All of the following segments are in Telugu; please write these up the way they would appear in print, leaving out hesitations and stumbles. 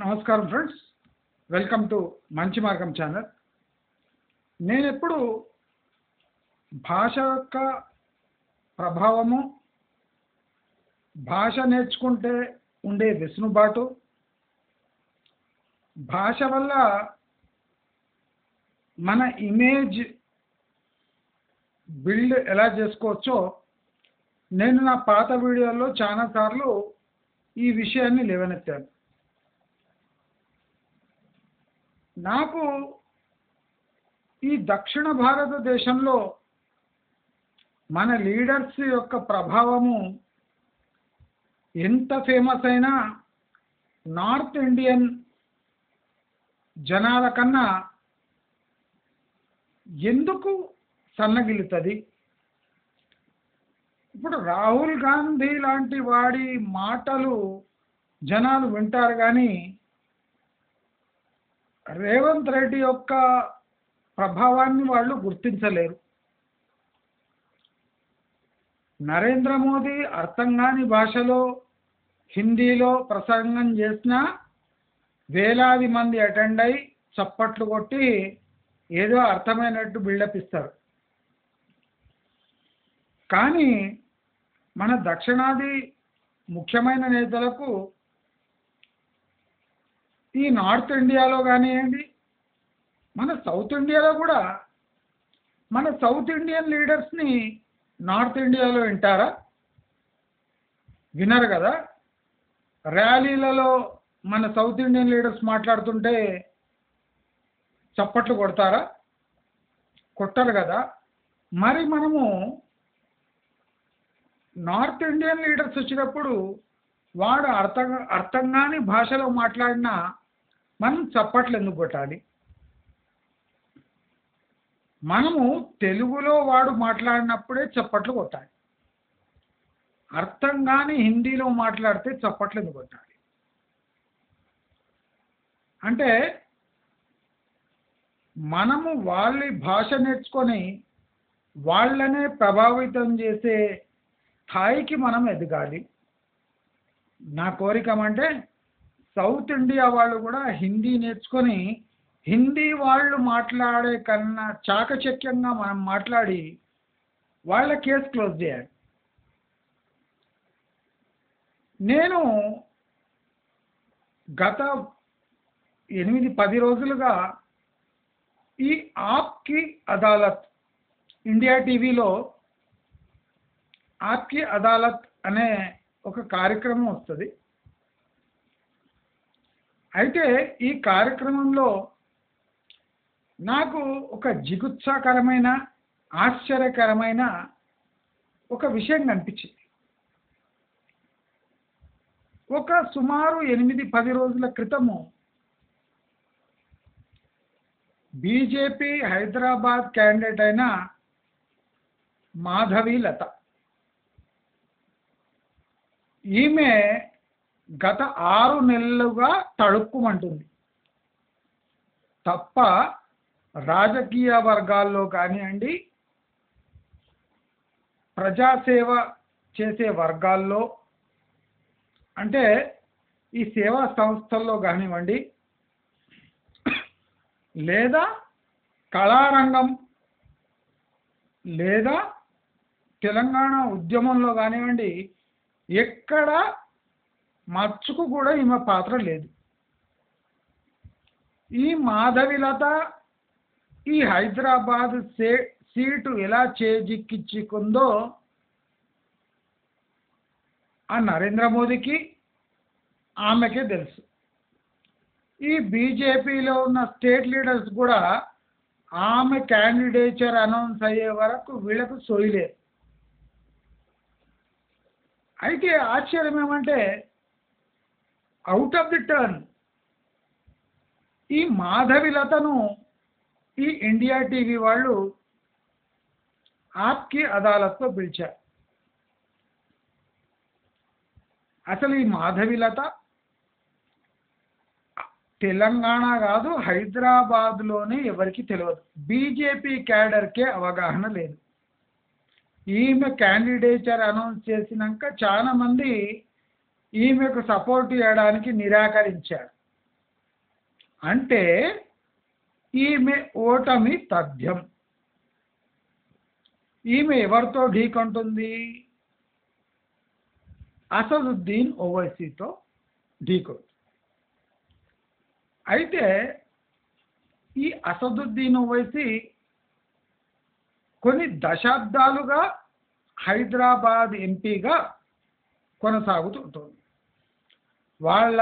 నమస్కారం ఫ్రెండ్స్, వెల్కమ్ టు మంచి మార్గం ఛానల్. నేను ఎప్పుడు భాష యొక్క ప్రభావము, భాష నేర్చుకుంటే ఉండే వెసులుబాటు, భాష వల్ల మన ఇమేజ్ బిల్డ్ ఎలా చేసుకోవచ్చో నేను నా పాత వీడియోల్లో చాలా సార్లు ఈ విషయాన్ని లేవనెత్తాను. నాకు ఈ దక్షిణ భారతదేశంలో మన లీడర్స్ యొక్క ప్రభావము ఎంత ఫేమస్ అయినా నార్త్ ఇండియన్ జనాల కన్నా ఎందుకు సన్నగిలుతుంది? ఇప్పుడు రాహుల్ గాంధీ లాంటి వాడి మాటలు జనాలు వింటారు, కానీ రేవంత్ రెడ్డి యొక్క ప్రభావాన్ని వాళ్ళు గుర్తించలేరు. నరేంద్ర మోదీ అర్థం కాని భాషలో హిందీలో ప్రసంగం చేసినా వేలాది మంది అటెండ్ అయి చప్పట్లు కొట్టి ఏదో అర్థమైనట్టు బిల్డప్ ఇస్తారు. కానీ మన దక్షిణాది ముఖ్యమైన నేతలకు ఈ నార్త్ ఇండియాలో కానివ్వండి, మన సౌత్ ఇండియాలో కూడా మన సౌత్ ఇండియన్ లీడర్స్ని నార్త్ ఇండియాలో వింటారా? వినరు కదా. ర్యాలీలలో మన సౌత్ ఇండియన్ లీడర్స్ మాట్లాడుతుంటే చప్పట్లు కొడతారా? కొట్టరు కదా. మరి మనము నార్త్ ఇండియన్ లీడర్స్ వచ్చినప్పుడు వాడు అర్థం కాని భాషలో మాట్లాడినా మనం చప్పట్లు ఎందుకు కొట్టాలి? మనము తెలుగులో వాడు మాట్లాడినప్పుడే చప్పట్లు కొట్టాలి. అర్థం కాని హిందీలో మాట్లాడితే చప్పట్లు ఎందుకు కొట్టాలి? అంటే మనము వాళ్ళ భాష నేర్చుకొని వాళ్ళనే ప్రభావితం చేసే స్థాయికి మనం ఎదగాలి. నా కోరిక అంటే సౌత్ ఇండియా వాళ్ళు కూడా హిందీ నేర్చుకొని హిందీ వాళ్ళు మాట్లాడే కన్నా చాకచక్యంగా మనం మాట్లాడి వాళ్ళ కేసు క్లోజ్ చేయాలి. నేను గత 8-10 రోజులుగా ఈ ఆప్కి అదాలత్ ఇండియా టీవీలో ఆప్కి అదాలత్ అనే ఒక కార్యక్రమం వస్తుంది. అయితే ఈ కార్యక్రమంలో నాకు ఒక జిగుత్సాకరమైన ఆశ్చర్యకరమైన ఒక విషయం కనిపించింది. ఒక సుమారు 8-10 రోజుల క్రితము బీజేపీ హైదరాబాద్ క్యాండిడేట్ అయిన మాధవి లత, ఈమె గత 6 నెలలుగా తడుక్కుమంటుంది తప్ప రాజకీయ వర్గాల్లో కానివ్వండి, ప్రజాసేవ చేసే వర్గాల్లో, అంటే ఈ సేవా సంస్థల్లో కానివ్వండి, లేదా కళారంగం, లేదా తెలంగాణ ఉద్యమంలో కానివ్వండి, ఎక్కడ మచ్చుకు కూడా ఈమె పాత్ర లేదు. ఈ మాధవిలత ఈ హైదరాబాద్ సీటు ఎలా చేజిక్కించుకుందో ఆ నరేంద్ర మోదీకి ఆమెకే తెలుసు. ఈ బీజేపీలో ఉన్న స్టేట్ లీడర్స్ కూడా ఆమె క్యాండిడేచర్ అనౌన్స్ అయ్యే వరకు వీళ్ళకు సోయలేదు. అయితే ఆశ్చర్యం ఏమంటే అవుట్ ఆఫ్ ది టర్న్ ఈ మాధవిలతను ఈ ఇండియా టీవీ వాళ్ళు ఆప్కి అదాలత్లో పిలిచారు. అసలు ఈ మాధవిలత తెలంగాణ కాదు, హైదరాబాద్లోనే ఎవరికి తెలియదు. బీజేపీ క్యాడర్కే అవగాహన లేదు. ఈమె క్యాండిడేచర్ అనౌన్స్ చేసినాక చాలా మంది ఈమెకు సపోర్ట్ చేయడానికి నిరాకరించారు. అంటే ఈమె ఓటమి తథ్యం. ఈమె ఎవరితో ఢీకొంటుంది? అసదుద్దీన్ ఓవైసీతో ఢీకొంటుంది. అయితే ఈ అసదుద్దీన్ ఓవైసీ కొన్ని దశాబ్దాలుగా హైదరాబాద్ ఎంపీగా కొనసాగుతుంటుంది. వాళ్ళ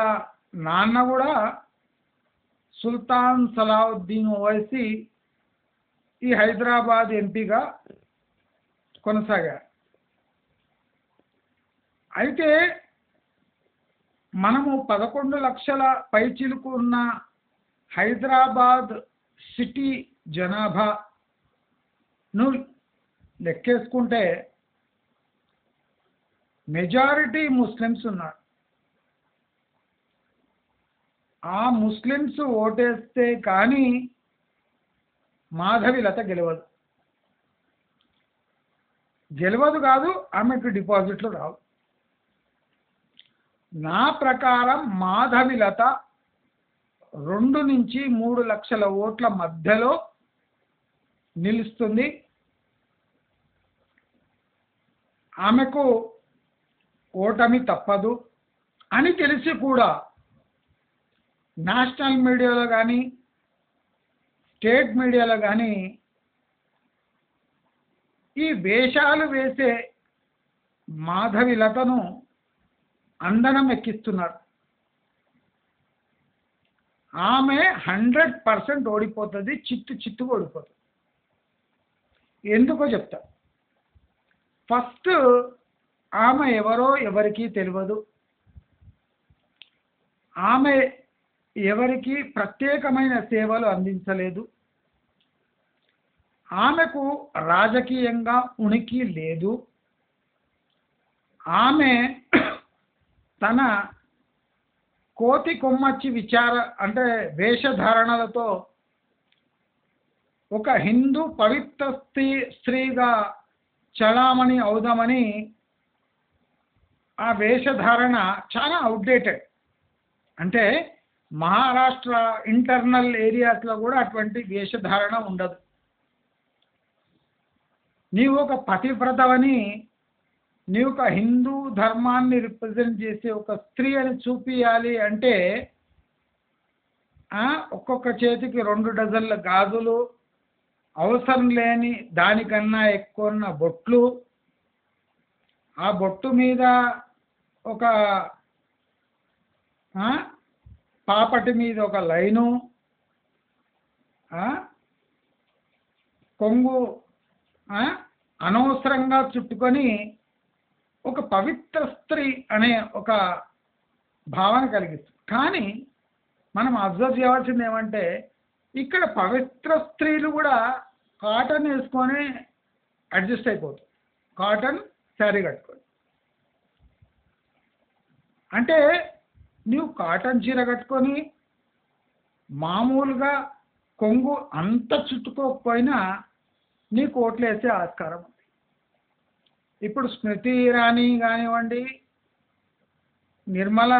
నాన్న కూడా సుల్తాన్ సలావుద్దీన్ ఓవైసీ ఈ హైదరాబాద్ ఎంపీగా కొనసాగారు. అయితే మనము 11 లక్షల పైచిలుకు ఉన్న హైదరాబాద్ సిటీ జనాభాను లెక్కేసుకుంటే మెజారిటీ ముస్లిమ్స్ ఉన్నారు. ఆ ముస్లిమ్స్ ఓటేస్తే కానీ మాధవిలత గెలవదు. కాదు, ఆమెకు డిపాజిట్లు రావు. నా ప్రకారం మాధవిలత 2 నుంచి 3 లక్షల ఓట్ల మధ్యలో నిలుస్తుంది. ఆమెకు ఓటమి తప్పదు అని తెలిసి కూడా నేషనల్ మీడియాలో కానీ స్టేట్ మీడియాలో కానీ ఈ వేషాలు వేసే మాధవిలతను అందనం ఎక్కిస్తున్నారు. ఆమె 100% ఓడిపోతుంది, చిత్తుగా ఓడిపోతుంది. ఎందుకో చెప్తా. ఫస్ట్, ఆమె ఎవరో ఎవరికీ తెలియదు. ఆమె ఎవరికి ప్రత్యేకమైన సేవలు అందించలేదు. ఆమెకు రాజకీయంగా ఉనికి లేదు. ఆమె తన కోతి కొమ్మచ్చి అంటే వేషధారణలతో ఒక హిందూ పవిత్ర స్త్రీగా చలామణి అవుదామని ఆ వేషధారణ చాలా అవుట్డేటెడ్. అంటే మహారాష్ట్ర ఇంటర్నల్ ఏరియాస్లో కూడా అటువంటి వేషధారణ ఉండదు. నీవు ఒక పతివ్రతవని, నీవు ఒక హిందూ ధర్మాన్ని రిప్రజెంట్ చేసే ఒక స్త్రీ అని చూపించాలి అంటే ఒక్కొక్క చేతికి 2 డజన్ల గాజులు, అవసరం లేని దానికన్నా ఎక్కువ ఉన్న బొట్లు, ఆ బొట్టు మీద ఒక పాపటి మీద ఒక లైను, కొంగు అనవసరంగా చుట్టుకొని ఒక పవిత్ర స్త్రీ అనే ఒక భావన కలిగిస్తుంది. కానీ మనం అబ్జర్వ్ చేయవలసింది ఏమంటే, ఇక్కడ పవిత్ర స్త్రీలు కూడా కాటన్ వేసుకొని అడ్జస్ట్ అయిపోతుంది. కాటన్ శారీ కట్టుకొని. అంటే నీవు కాటన్ చీర కట్టుకొని మామూలుగా కొంగు అంత చుట్టుకోకపోయినా నీకు ఓట్లు వేసే ఆస్కారం ఉంది. ఇప్పుడు స్మృతి ఇరానీ కానివ్వండి, నిర్మలా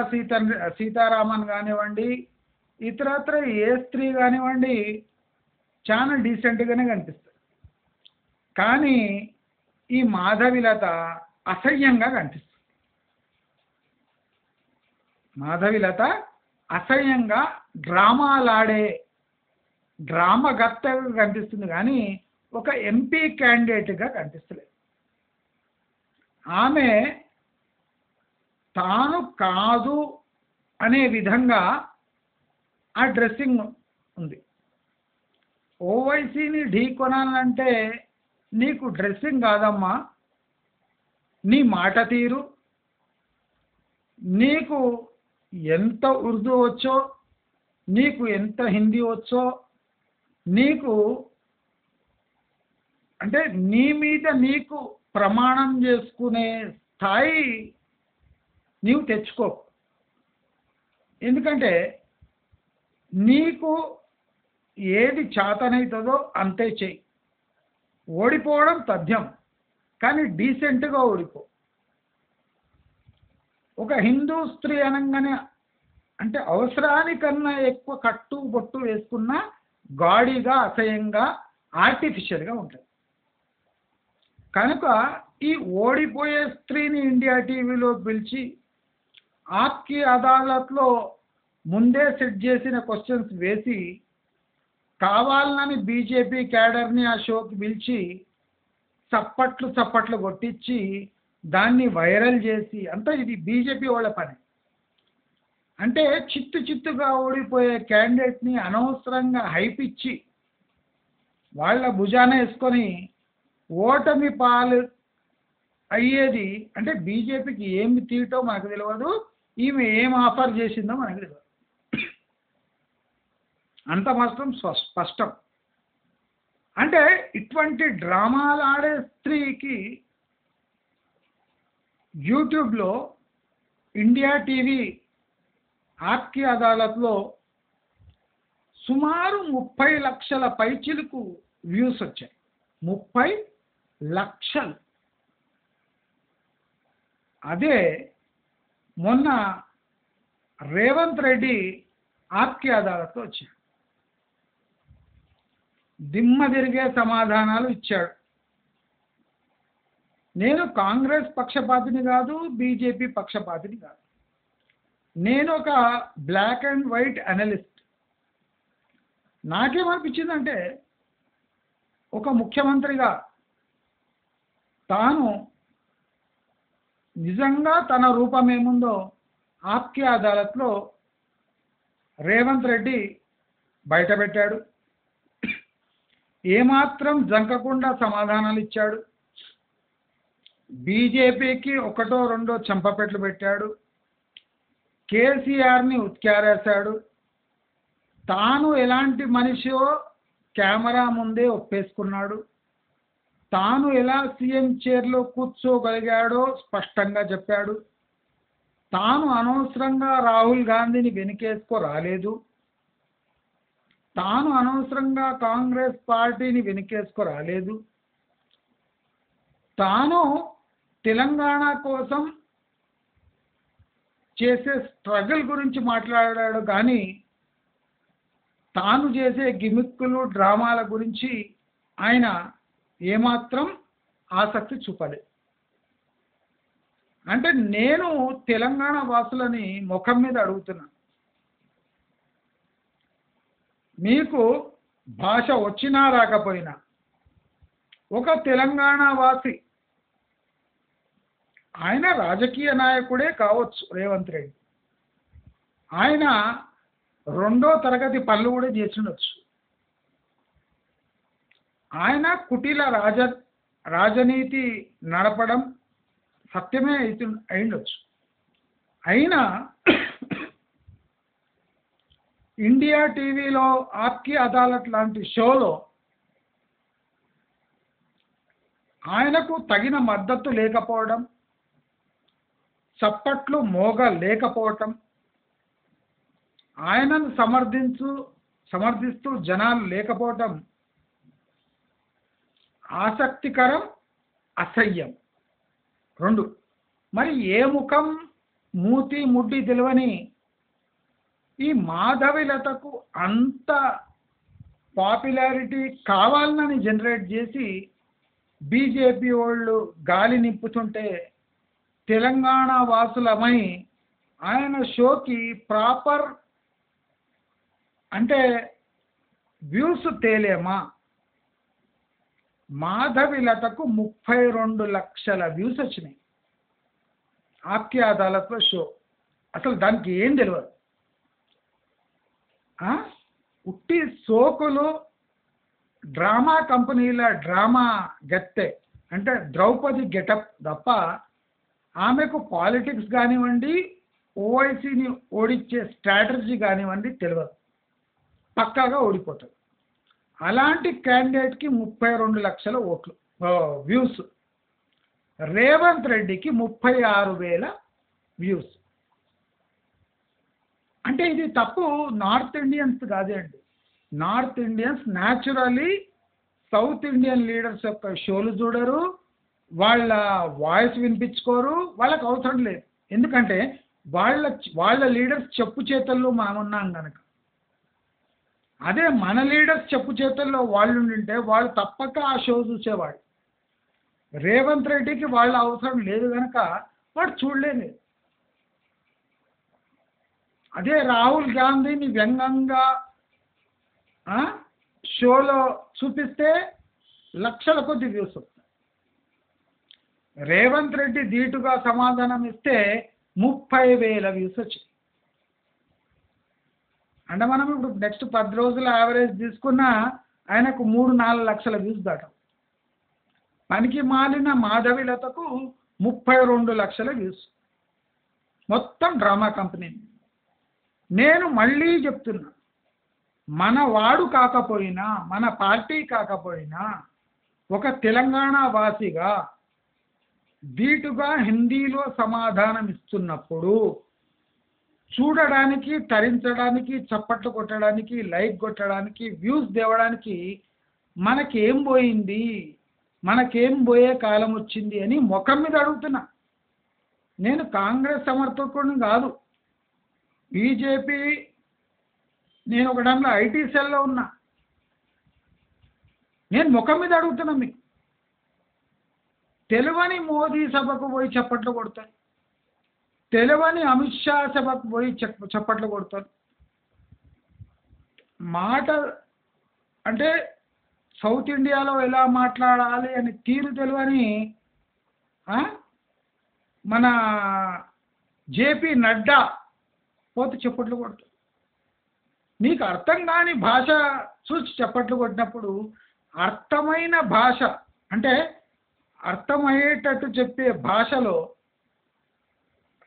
సీతారామన్ కానివ్వండి, ఇతరత్ర ఏ స్త్రీ కానివ్వండి చాలా డీసెంట్గానే కనిపిస్తుంది. కానీ ఈ మాధవిలత అసహ్యంగా కనిపిస్తుంది. మాధవిలత అసహ్యంగా డ్రామాలాడే డ్రామాగత్తగా కనిపిస్తుంది, కానీ ఒక ఎంపీ క్యాండిడేట్గా కనిపిస్తలేదు. ఆమె తాను కాదు అనే విధంగా ఆ డ్రెస్సింగ్ ఉంది. ఓవైసీని ఢీకొనాలంటే నీకు డ్రెస్సింగ్ కాదమ్మా, నీ మాట తీరు, నీకు ఎంత ఉర్దూ వచ్చో, నీకు ఎంత హిందీ వచ్చో, నీకు అంటే నీ మీద నీకు ప్రమాణం చేసుకునే స్థాయి నీవు తెచ్చుకో. ఎందుకంటే నీకు ఏది చేతనవుతుందో అంతే చెయ్యి. ఓడిపోవడం తథ్యం, కానీ డీసెంట్గా ఓడిపో. ఒక హిందూ స్త్రీ అనగానే అంటే అవసరానికన్నా ఎక్కువ కట్టు బొట్టు వేసుకున్న గాడిగా అసహ్యంగా ఆర్టిఫిషియల్గా ఉంటుంది. కనుక ఈ ఓడిపోయే స్త్రీని ఇండియా టీవీలో పిలిచి ఆప్కి అదాలత్లో ముందే సెట్ చేసిన క్వశ్చన్స్ వేసి కావాలని బీజేపీ క్యాడర్ని ఆ షోకి పిలిచి చప్పట్లు కొట్టించి దాన్ని వైరల్ చేసి అంతా ఇది బీజేపీ వాళ్ళ పని. అంటే చిత్తుగా ఓడిపోయే క్యాండిడేట్ని అనవసరంగా హైప్ ఇచ్చి వాళ్ళ భుజాన వేసుకొని ఓటమి పాలు అయ్యేది. అంటే బీజేపీకి ఏమి తీయటో మనకు తెలియదు, ఈమె ఏం ఆఫర్ చేసిందో మనకు తెలియదు. అంత మాత్రం స్పష్టం. అంటే ఇటువంటి డ్రామాలు ఆడే స్త్రీకి యూట్యూబ్లో ఇండియా టీవీ ఆప్కి అదాలత్లో సుమారు 30 లక్షల పైచిలకు వ్యూస్ వచ్చాయి. 30 లక్షలు. అదే మొన్న రేవంత్ రెడ్డి ఆప్కి అదాలత్లో వచ్చాడు. దిమ్మ తిరిగే సమాధానాలు ఇచ్చాడు. నేను కాంగ్రెస్ పక్షపాతిని కాదు, బీజేపీ పక్షపాతిని కాదు. నేను ఒక బ్లాక్ అండ్ వైట్ అనలిస్ట్. నాకేమనిపించిందంటే ఒక ముఖ్యమంత్రిగా తాను నిజంగా తన రూపం ఏముందో ఆప్కి అదాలత్లో రేవంత్ రెడ్డి బయటపెట్టాడు. ఏమాత్రం జంకకుండా సమాధానాలు ఇచ్చాడు. బీజేపీకి ఒకటో రెండో చెంపపెట్లు పెట్టాడు. కేసీఆర్ని ఉత్కారేశాడు. తాను ఎలాంటి మనిషో కెమెరా ముందే ఒప్పేసుకున్నాడు. తాను ఎలా సీఎం చైర్లో కూర్చోగలిగాడో స్పష్టంగా చెప్పాడు. తాను అనవసరంగా రాహుల్ గాంధీని వెనుకేసుకో రాలేదు. తాను అనవసరంగా కాంగ్రెస్ పార్టీని వెనుకేసుకో రాలేదు. తాను తెలంగాణ కోసం చేసే స్ట్రగుల్ గురించి మాట్లాడాడు, కానీ తాను చేసే గిమిక్కులు డ్రామాల గురించి ఆయన ఏమాత్రం ఆసక్తి చూపలేదు. అంటే నేను తెలంగాణ వాసులని ముఖం మీద అడుగుతున్నా, మీకు భాష వచ్చినా రాకపోయినా ఒక తెలంగాణ వాసి, ఆయన రాజకీయ నాయకుడే కావచ్చు రేవంత్ రెడ్డి, ఆయన 2వ తరగతి పనులు కూడా చేసిండొచ్చు, ఆయన కుటీల రాజనీతి నడపడం సత్యమే అయిండొచ్చు. అయినా ఇండియా టీవీలో ఆప్కి అదాలత్ లాంటి షోలో ఆయనకు తగిన మద్దతు లేకపోవడం, చప్పట్లు మోగ లేకపోవటం, ఆయనను సమర్థిస్తూ జనాలు లేకపోవటం ఆసక్తికరం, అసహ్యం. 2. మరి ఏ ముఖం మూతి ముడ్డి తెలియని ఈ మాధవిలతకు అంత పాపులారిటీ కావాలని జనరేట్ చేసి బీజేపీ వాళ్ళు గాలి నింపుతుంటే తెలంగాణ వాసులమై ఆయన షోకి ప్రాపర్ అంటే వ్యూస్ తేలేమా? మాధవిలతకు 32 లక్షల వ్యూస్ వచ్చినాయి ఆప్కి అదాలత్లో షో. అసలు దానికి ఏం తెలియదు, ఉట్టి సోకులు, డ్రామా కంపెనీల డ్రామా గత్తె అంటే ద్రౌపది గెటప్ తప్ప ఆమెకు పాలిటిక్స్ కానివ్వండి, ఓవైసీని ఓడించే స్ట్రాటజీ కానివ్వండి తెలియదు, పక్కాగా ఓడిపోతుంది. అలాంటి క్యాండిడేట్కి 32 లక్షల ఓట్లు వ్యూస్, రేవంత్ రెడ్డికి 36,000 వ్యూస్. అంటే ఇది తప్పు నార్త్ ఇండియన్స్ కాదే అండి. North Indians naturally south Indian leaders యొక్క షోలు చూడరు, వాళ్ళ వాయిస్ వినిపించుకోరు, వాళ్ళకి అవసరం లేదు. ఎందుకంటే వాళ్ళ వాళ్ళ లీడర్స్ చెప్పు చేతల్లో మనం ఉన్నాం కనుక. అదే మన లీడర్స్ చెప్పు చేతల్లో వాళ్ళు ఉండింటే వాళ్ళు తప్పక ఆ షో చూసేవాడు. రేవంత్ రెడ్డికి వాళ్ళ అవసరం లేదు కనుక వాడు చూడలేదు. అదే రాహుల్ గాంధీని వ్యంగ్యంగా షోలో చూపిస్తే లక్షల కొద్ది వ్యూస్ వస్తాయి. రేవంత్ రెడ్డి ధీటుగా సమాధానం ఇస్తే 30,000 వ్యూస్ వచ్చాయి. అంటే మనం ఇప్పుడు నెక్స్ట్ 10 రోజుల యావరేజ్ తీసుకున్నా ఆయనకు 3-4 లక్షల వ్యూస్ దాటాం. పనికి మాలిన మాధవిలతకు 32 లక్షల వ్యూస్. మొత్తం డ్రామా కంపెనీ. నేను మళ్ళీ చెప్తున్నా, మన వాడు కాకపోయినా, మన పార్టీ కాకపోయినా, ఒక తెలంగాణ వాసిగా ధీటుగా హిందీలో సమాధానం ఇస్తున్నప్పుడు చూడడానికి, తరించడానికి, చప్పట్లు కొట్టడానికి, లైక్ కొట్టడానికి, వ్యూస్ తేవడానికి మనకేం పోయింది, మనకేం పోయే కాలం వచ్చింది అని ముఖం మీద అడుగుతున్నా. నేను కాంగ్రెస్ సమర్థకుడిని కాదు, బీజేపీ, నేను ఒక దాంట్లో ఐటీ సెల్లో ఉన్నా. నేను ముఖం మీద అడుగుతున్నా మీకు. తెలువని మోదీ సభకు పోయి చప్పట్లు కొడతారు, తెలువని అమిత్ షా సభకు పోయి చప్పట్లు కొడతారు. మాట అంటే సౌత్ ఇండియాలో ఎలా మాట్లాడాలి అని తీరు తెలువని మన జేపీ నడ్డా పోతే చప్పట్లు కొడతారు. నీకు అర్థం కాని భాష చూసి చప్పట్లు కొట్టినప్పుడు అర్థమైన భాష అంటే అర్థమయ్యేటట్టు చెప్పే భాషలో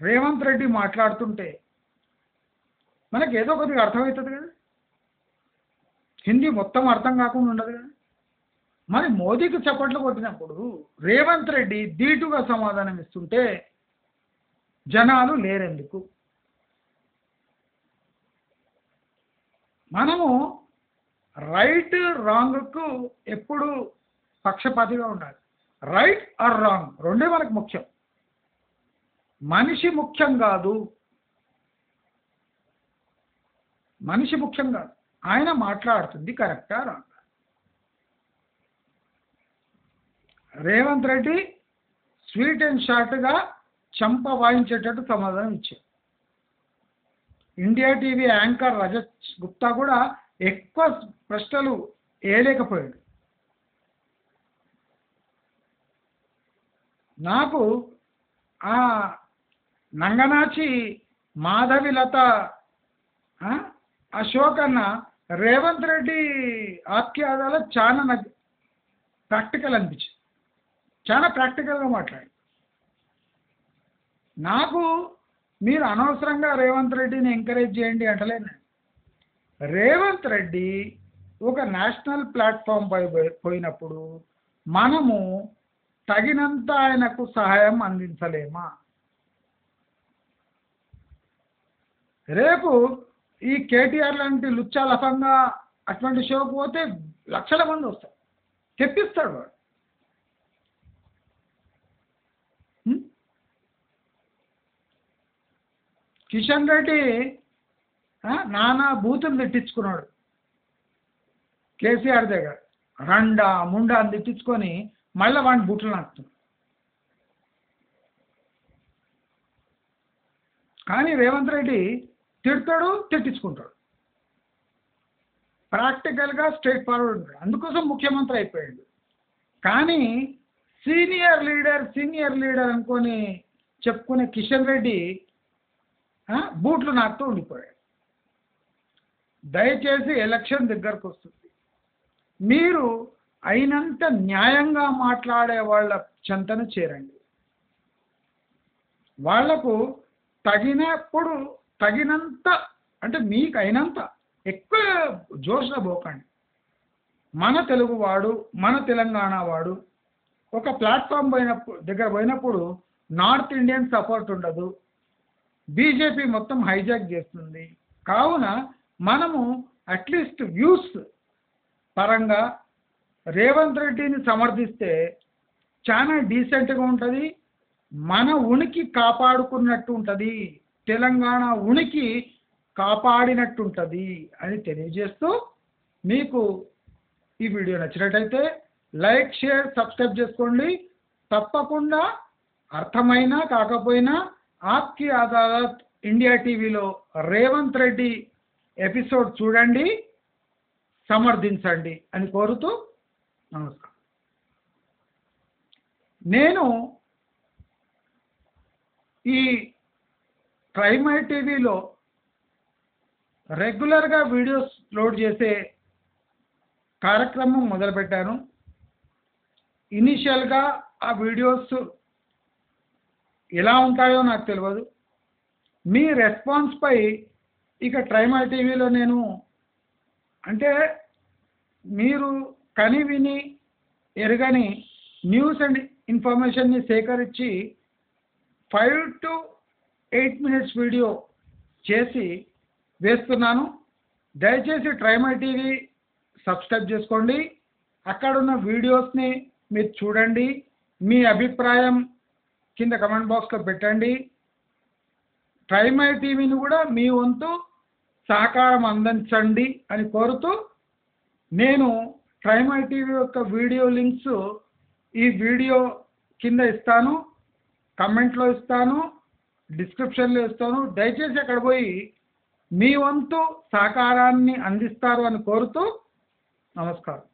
రేవంత్ రెడ్డి మాట్లాడుతుంటే మనకి ఏదో కొద్దిగా అర్థమవుతుంది కదా. హిందీ మొత్తం అర్థం కాకుండా ఉండదు కదా. మరి మోదీకి చప్పట్లు కొట్టినప్పుడు రేవంత్ రెడ్డి ధీటుగా సమాధానం ఇస్తుంటే జనాలు లేరెందుకు? మనము రైట్ రాంగ్కు ఎప్పుడు పక్షపాతిగా ఉండాలి. రైట్ ఆర్ రాంగ్ రెండే మనకు ముఖ్యం. మనిషి ముఖ్యం కాదు, మనిషి ముఖ్యం కాదు. ఆయన మాట్లాడుతుంది కరెక్టా wrong. Revanth Reddy sweet and షార్ట్గా చంప వాయించేటట్టు సమాధానం ఇచ్చారు. India TV anchor Rajat Gupta కూడా ఎక్కువ ప్రశ్నలు వేయలేకపోయాడు. నాకు ఆ నంగనాచి మాధవిలత ఆ షో కన్నా రేవంత్ రెడ్డి ఆఖ్యాదాలు చాలా నాకు ప్రాక్టికల్ అనిపించింది. చాలా ప్రాక్టికల్గా మాట్లాడి. నాకు మీరు అనవసరంగా రేవంత్ రెడ్డిని ఎంకరేజ్ చేయండి అంటలేను. రేవంత్ రెడ్డి ఒక నేషనల్ ప్లాట్ఫామ్ పై పోయినప్పుడు మనము తగినంత ఆయనకు సహాయం అందించలేమా? రేపు ఈ కేటీఆర్ లాంటి లుచ్చా లఫంగా అటువంటి షోకు పోతే లక్షల మంది వస్తారు, తెప్పిస్తాడు వాడు. కిషన్ రెడ్డి నానా బూతులు తిట్టించుకున్నాడు కేసీఆర్ దగ్గర, రండా ముండా అని తిట్టించుకొని మళ్ళీ వాడిని బూట్లు నాకుతున్నాడు. కానీ రేవంత్ రెడ్డి తిడతాడు, తిట్టించుకుంటాడు. ప్రాక్టికల్గా స్ట్రైట్ ఫార్వర్డ్ ఉంటాడు. అందుకోసం ముఖ్యమంత్రి అయిపోయాడు. కానీ సీనియర్ లీడర్ అనుకొని చెప్పుకునే కిషన్ రెడ్డి బూట్లు నాకుతూ ఉండిపోయాడు. దయచేసి ఎలక్షన్ దగ్గరకు వస్తుంది, మీరు అయినంత న్యాయంగా మాట్లాడే వాళ్ళ చెంతను చేరండి. వాళ్లకు తగినప్పుడు తగినంత అంటే మీకు అయినంత ఎక్కువ జోష్లో పోకండి. మన తెలుగువాడు, మన తెలంగాణ వాడు ఒక ప్లాట్ఫామ్ దగ్గర పోయినప్పుడు నార్త్ ఇండియన్ సపోర్ట్ ఉండదు, బీజేపీ మొత్తం హైజాక్ చేస్తుంది. కావున మనము అట్లీస్ట్ వ్యూస్ పరంగా రేవంత్ రెడ్డిని సమర్థిస్తే చాలా డీసెంట్గా ఉంటుంది, మన ఉనికి కాపాడుకున్నట్టు ఉంటుంది. తెలంగాణ ఉనికి కాపాడినట్టుంటుంది అని తెలియజేస్తూ, మీకు ఈ వీడియో నచ్చినట్టయితే లైక్, షేర్, సబ్స్క్రైబ్ చేసుకోండి. తప్పకుండా అర్థమైనా కాకపోయినా ఆప్కి అదాలత్ ఇండియా టీవీలో రేవంత్ రెడ్డి ఎపిసోడ్ చూడండి, సమర్థించండి అని కోరుతూ నమస్కారం. నేను ఈ ప్రైమరీ టీవీలో రెగ్యులర్గా వీడియోస్ లోడ్ చేసే కార్యక్రమం మొదలుపెట్టాను. ఇనిషియల్గా ఆ వీడియోస్ ఎలా ఉంటాయో నాకు తెలియదు. మీ రెస్పాన్స్పై ఇక ప్రైమరీ టీవీలో నేను అంటే మీరు కని విని ఎరగని న్యూస్ అండ్ ఇన్ఫర్మేషన్ని సేకరించి 5 to 8 minutes వీడియో చేసి వేస్తున్నాను. దయచేసి ప్రైమరీ టీవీ సబ్స్క్రైబ్ చేసుకోండి. అక్కడున్న వీడియోస్ని మీరు చూడండి. మీ అభిప్రాయం కింద కమెంట్ బాక్స్లో పెట్టండి. ప్రైమరీ టీవీని కూడా మీ వంతు సహకారం అందించండి అని కోరుతూ, నేను ప్రైమరీ టీవీ యొక్క వీడియో లింక్స్ ఈ వీడియో కింద ఇస్తాను, కమెంట్లో ఇస్తాను, డిస్క్రిప్షన్లో ఇస్తాను. దయచేసి అక్కడ పోయి మీ వంతు సహకారాన్ని అందిస్తారు అని కోరుతూ నమస్కారం.